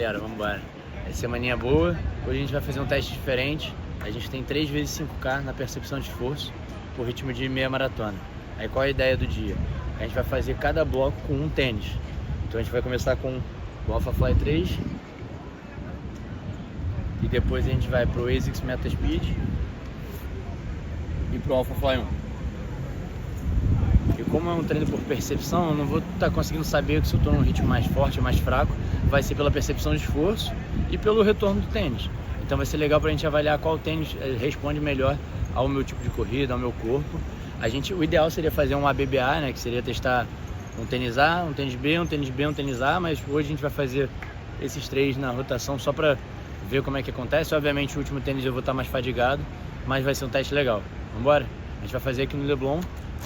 galera, vamos embora. É semaninha boa, hoje a gente vai fazer um teste diferente. A gente tem 3 vezes 5K na percepção de esforço por ritmo de meia maratona. Aí qual é a ideia do dia? A gente vai fazer cada bloco com um tênis. Então a gente vai começar com o AlphaFly 3 e depois a gente vai pro ASICS Metaspeed e pro AlphaFly 1. E como é um treino por percepção, eu não vou estar conseguindo saber se eu estou num ritmo mais forte ou mais fraco. Vai ser pela percepção de esforço e pelo retorno do tênis. Então vai ser legal para a gente avaliar qual tênis responde melhor ao meu tipo de corrida, ao meu corpo. O ideal seria fazer um ABBA, né, que seria testar um tênis A, um tênis B, um tênis B, um tênis A, mas hoje a gente vai fazer esses 3 na rotação só para ver como é que acontece. Obviamente o último tênis eu vou estar mais fadigado, mas vai ser um teste legal. Vamos embora? A gente vai fazer aqui no Leblon,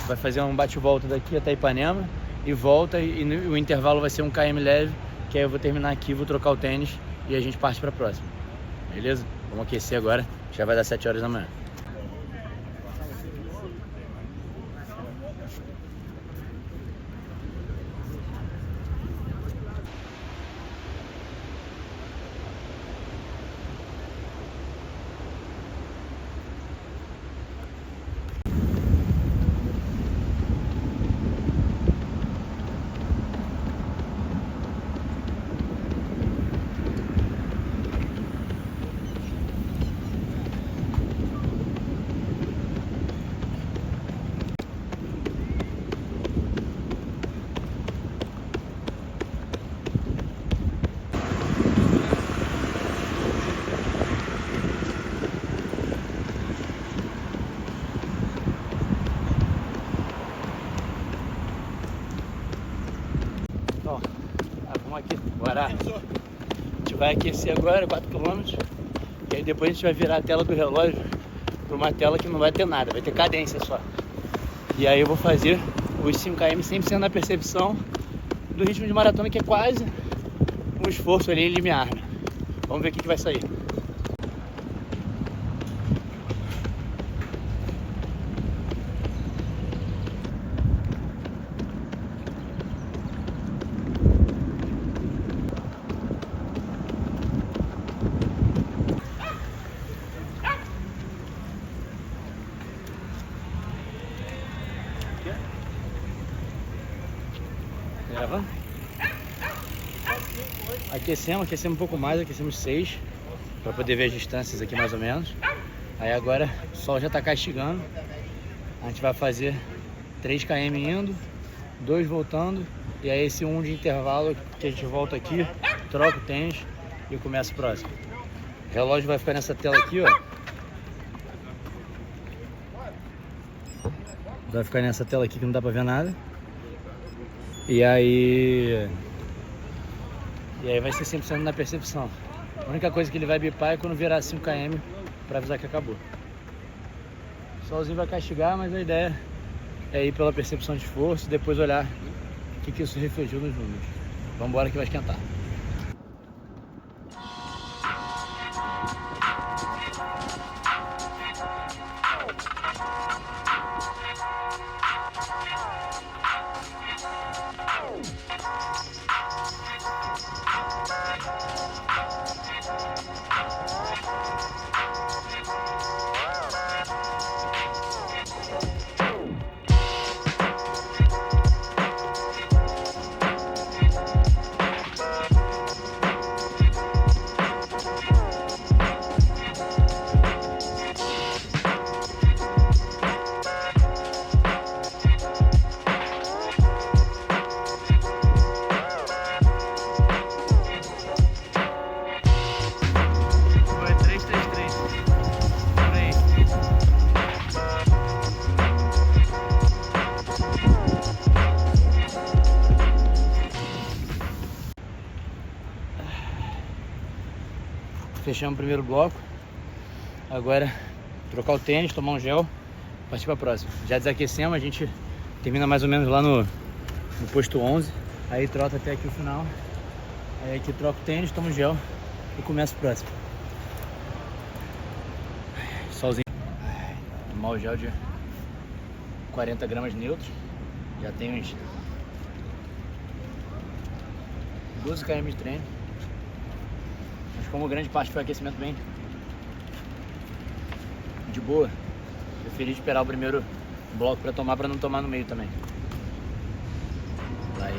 vai fazer um bate-volta daqui até Ipanema e volta, e o intervalo vai ser 1 km leve, que aí eu vou terminar aqui, vou trocar o tênis e a gente parte para a próxima. Beleza? Vamos aquecer agora, já vai dar 7 horas da manhã. Vamos aqui, bora. A gente vai aquecer agora 4 km e aí depois a gente vai virar a tela do relógio para uma tela que não vai ter nada, vai ter cadência só. E aí eu vou fazer os 5 km 100% na percepção do ritmo de maratona, que é quase um esforço ali limiar, né? Vamos ver o que vai sair. Gravando? Aquecemos um pouco mais, aquecemos 6 para poder ver as distâncias aqui mais ou menos. Aí agora o sol já está castigando. A gente vai fazer 3 km indo, 2 voltando, e aí esse 1 de intervalo que a gente volta aqui, troca o tênis e começa o próximo. O relógio vai ficar nessa tela aqui, ó. Vai ficar nessa tela aqui que não dá para ver nada. E aí vai ser 100% na percepção. A única coisa que ele vai bipar é quando virar 5 km para avisar que acabou. O solzinho vai castigar, mas a ideia é ir pela percepção de esforço e depois olhar o que isso refletiu nos números. Vamos embora que vai esquentar. Fechamos o primeiro bloco. Agora trocar o tênis, tomar um gel, partir para a próxima. Já desaquecemos, a gente termina mais ou menos lá no posto 11. Aí trota até aqui o final. Aí aqui troca o tênis, toma um gel e começa o próximo. Solzinho. Tomar o gel de 40 gramas neutros. Já tem uns 12 km de treino. Mas como grande parte foi aquecimento bem de boa, preferi esperar o primeiro bloco para tomar, para não tomar no meio também. Vai.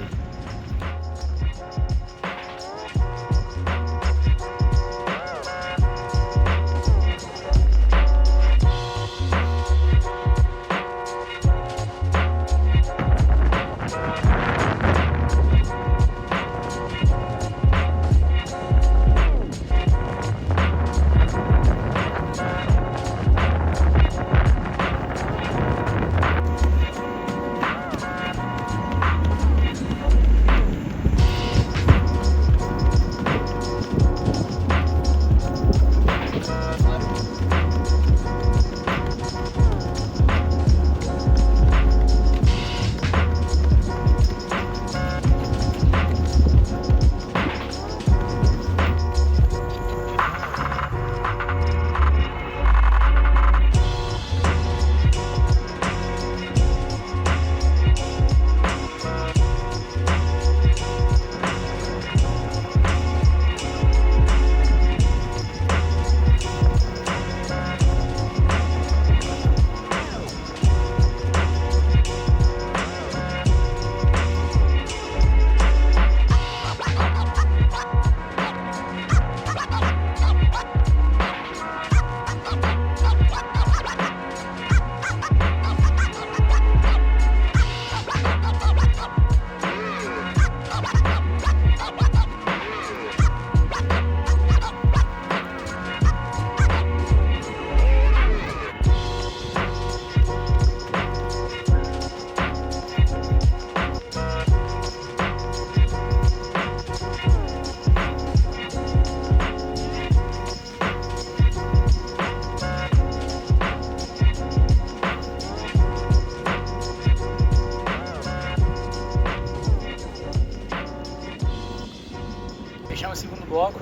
Fechamos o segundo bloco,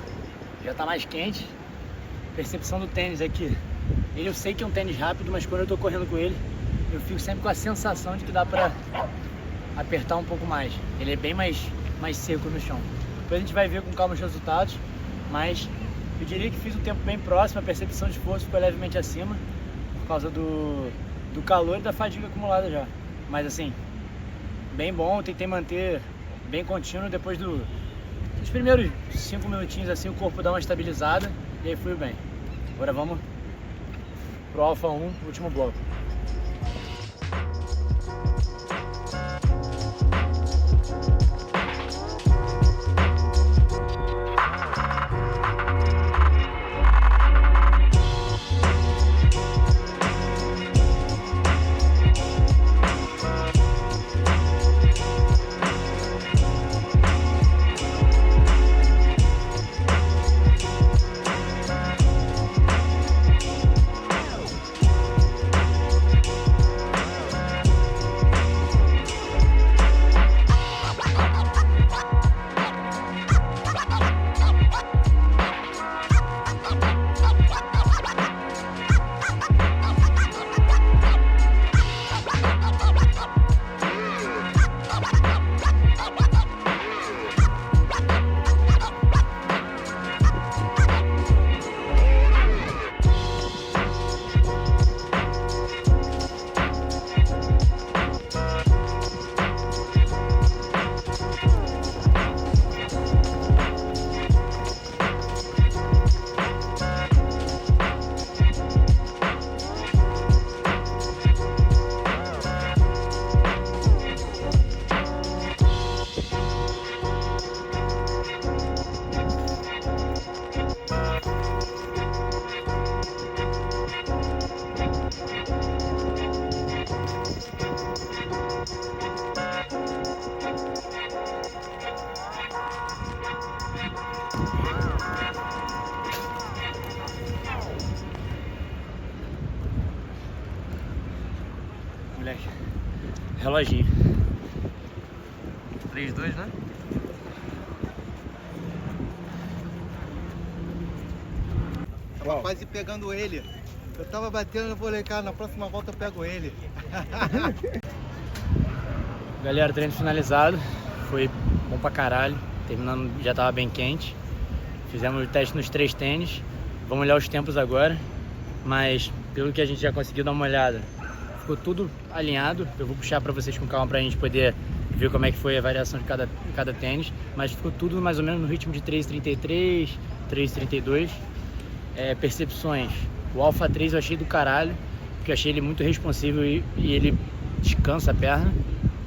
já tá mais quente. Percepção do tênis aqui. Eu sei que é um tênis rápido, mas quando eu tô correndo com ele, eu fico sempre com a sensação de que dá pra apertar um pouco mais. Ele é bem mais seco no chão. Depois a gente vai ver com calma os resultados, mas eu diria que fiz um tempo bem próximo, a percepção de esforço ficou levemente acima, por causa do calor e da fadiga acumulada já. Mas assim, bem bom, tentei manter bem contínuo. Depois dos primeiros 5 minutinhos assim, o corpo dá uma estabilizada e aí fui bem. Agora vamos pro Alpha 1, último bloco. Moleque, reloginho. 3-2, né? Tava quase pegando ele. Eu tava batendo, eu falei, cara, na próxima volta eu pego ele. Galera, treino finalizado. Foi bom pra caralho. Terminando, já tava bem quente. Fizemos o teste nos 3 tênis, vamos olhar os tempos agora, mas pelo que a gente já conseguiu dar uma olhada, ficou tudo alinhado. Eu vou puxar para vocês com calma para a gente poder ver como é que foi a variação de cada tênis, mas ficou tudo mais ou menos no ritmo de 3,33, 3,32. Percepções, o Alpha 3 eu achei do caralho, porque eu achei ele muito responsivo e ele descansa a perna.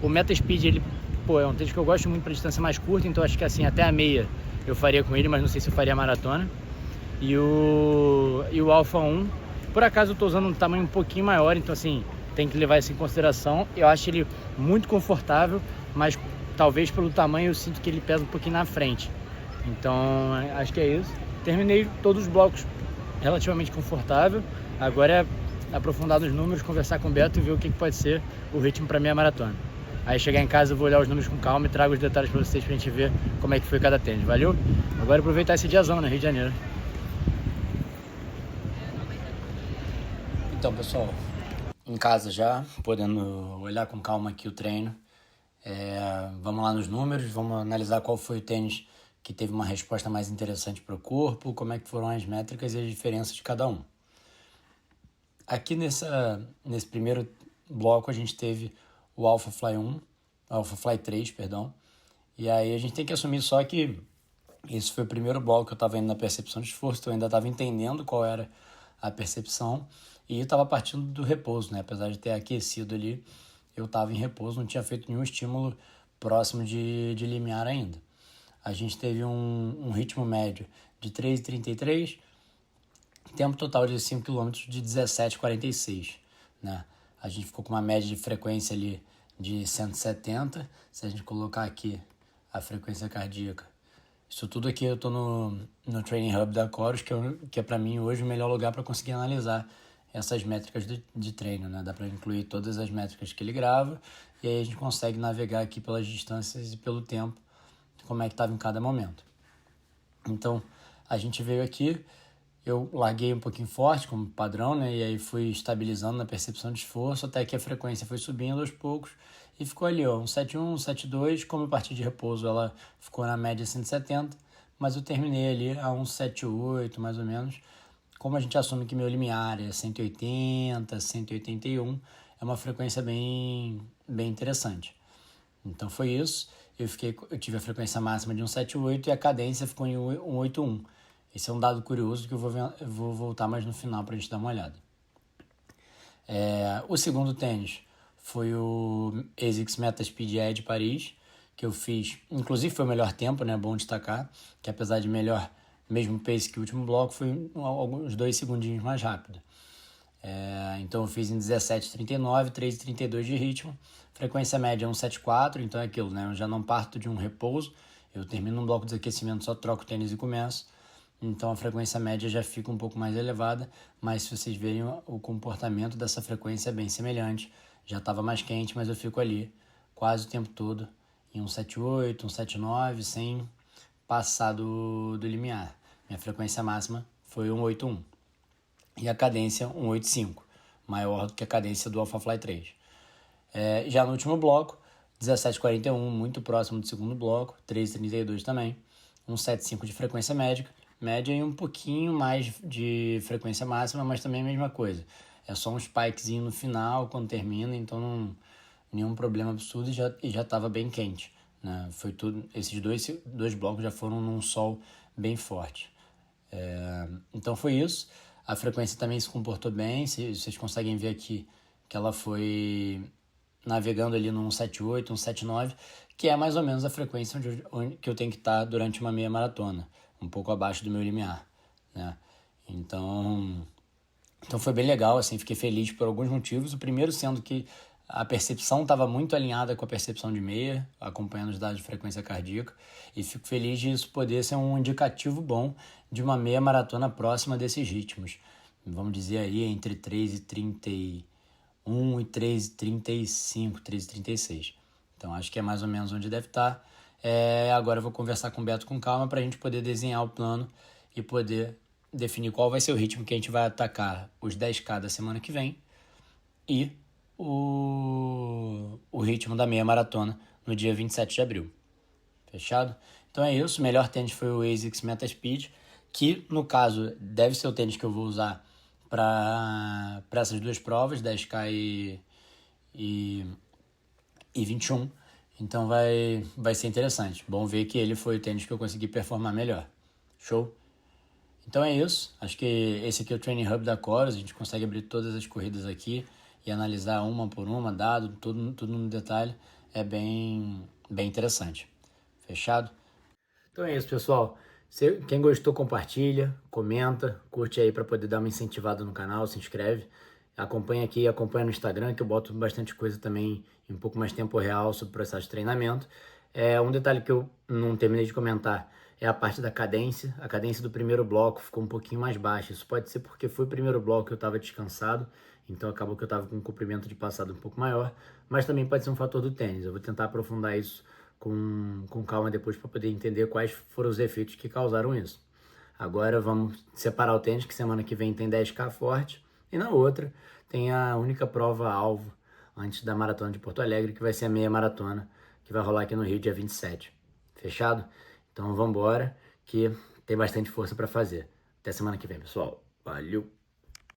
O Metaspeed, ele, é um tênis que eu gosto muito para distância mais curta, então acho que assim, até a meia eu faria com ele, mas não sei se eu faria maratona. E o Alpha 1, por acaso eu tô usando um tamanho um pouquinho maior, então assim, tem que levar isso em consideração. Eu acho ele muito confortável, mas talvez pelo tamanho eu sinto que ele pesa um pouquinho na frente. Então, acho que é isso. Terminei todos os blocos relativamente confortável. Agora é aprofundar nos números, conversar com o Beto e ver o que pode ser o ritmo para minha maratona. Aí chegar em casa eu vou olhar os números com calma e trago os detalhes para vocês pra gente ver como é que foi cada tênis. Valeu? Agora aproveitar esse diazão no Rio de Janeiro. Então, pessoal, em casa já, podendo olhar com calma aqui o treino. Vamos lá nos números, vamos analisar qual foi o tênis que teve uma resposta mais interessante para o corpo, como é que foram as métricas e as diferenças de cada um. Aqui nesse primeiro bloco a gente teve o Alpha Fly 3, perdão. E aí a gente tem que assumir só que esse foi o primeiro bloco que eu estava indo na percepção de esforço, então eu ainda estava entendendo qual era a percepção e eu estava partindo do repouso, né? Apesar de ter aquecido ali, eu estava em repouso, não tinha feito nenhum estímulo próximo de limiar ainda. A gente teve um ritmo médio de 3,33, tempo total de 5 km de 17,46, né? A gente ficou com uma média de frequência ali de 170. Se a gente colocar aqui a frequência cardíaca, isso tudo aqui eu estou no Training Hub da Chorus, que é para mim hoje o melhor lugar para conseguir analisar essas métricas de treino, né? Dá para incluir todas as métricas que ele grava e aí a gente consegue navegar aqui pelas distâncias e pelo tempo, como é que estava em cada momento. Então, a gente veio aqui, eu larguei um pouquinho forte como padrão, né? E aí fui estabilizando na percepção de esforço até que a frequência foi subindo aos poucos e ficou ali, ó, 171, 172. Como eu parti de repouso, ela ficou na média 170, mas eu terminei ali a 178, mais ou menos. Como a gente assume que meu limiar é 180, 181, é uma frequência bem interessante. Então foi isso. Eu tive a frequência máxima de 178 e a cadência ficou em 181. Esse é um dado curioso que eu vou voltar mais no final para a gente dar uma olhada. O segundo tênis foi o ASICS Metaspeed Edge Paris, que eu fiz, inclusive foi o melhor tempo, né? Bom destacar, que apesar de melhor, mesmo pace que o último bloco, foi alguns 2 segundinhos mais rápido. Então eu fiz em 17,39, 3,32 de ritmo, frequência média 1,74, então é aquilo, né? Eu já não parto de um repouso, eu termino um bloco de aquecimento, só troco o tênis e começo. Então a frequência média já fica um pouco mais elevada, mas se vocês verem o comportamento dessa frequência é bem semelhante. Já estava mais quente, mas eu fico ali quase o tempo todo em 178, 179, sem passar do limiar. Minha frequência máxima foi 181 e a cadência 185, maior do que a cadência do Alpha Fly 3. Já no último bloco, 17,41, muito próximo do segundo bloco, 3,32 também, 175 de frequência média e um pouquinho mais de frequência máxima, mas também a mesma coisa. É só um spikezinho no final, quando termina, então nenhum problema absurdo e já estava bem quente, né? Foi tudo, esses dois blocos já foram num sol bem forte. Então foi isso. A frequência também se comportou bem, vocês conseguem ver aqui que ela foi navegando ali no 178, 179, que é mais ou menos a frequência que eu tenho que estar durante uma meia maratona, um pouco abaixo do meu limiar, né? Então foi bem legal, assim, fiquei feliz por alguns motivos. O primeiro sendo que a percepção estava muito alinhada com a percepção de meia, acompanhando os dados de frequência cardíaca, e fico feliz de isso poder ser um indicativo bom de uma meia maratona próxima desses ritmos. Vamos dizer aí entre 3,31 e 3,35, 3,36. Então acho que é mais ou menos onde deve estar. Agora eu vou conversar com o Beto com calma para a gente poder desenhar o plano e poder definir qual vai ser o ritmo que a gente vai atacar os 10K da semana que vem e o ritmo da meia maratona no dia 27 de abril. Fechado? Então é isso, o melhor tênis foi o ASICS Metaspeed, que no caso deve ser o tênis que eu vou usar para essas duas provas, 10K e 21. Então vai ser interessante. Bom ver que ele foi o tênis que eu consegui performar melhor. Show? Então é isso. Acho que esse aqui é o Training Hub da Coros. A gente consegue abrir todas as corridas aqui e analisar uma por uma, dado, tudo no detalhe. É bem interessante. Fechado? Então é isso, pessoal. Quem gostou, compartilha, comenta, curte aí para poder dar uma incentivada no canal, se inscreve. Acompanha aqui, acompanha no Instagram, que eu boto bastante coisa também em um pouco mais tempo real sobre o processo de treinamento. Um detalhe que eu não terminei de comentar é a parte da cadência. A cadência do primeiro bloco ficou um pouquinho mais baixa. Isso pode ser porque foi o primeiro bloco que eu estava descansado, então acabou que eu estava com um comprimento de passada um pouco maior, mas também pode ser um fator do tênis. Eu vou tentar aprofundar isso com calma depois para poder entender quais foram os efeitos que causaram isso. Agora vamos separar o tênis, que semana que vem tem 10K forte, e na outra tem a única prova-alvo antes da Maratona de Porto Alegre, que vai ser a meia maratona, que vai rolar aqui no Rio dia 27. Fechado? Então vamos embora, que tem bastante força para fazer. Até semana que vem, pessoal. Valeu!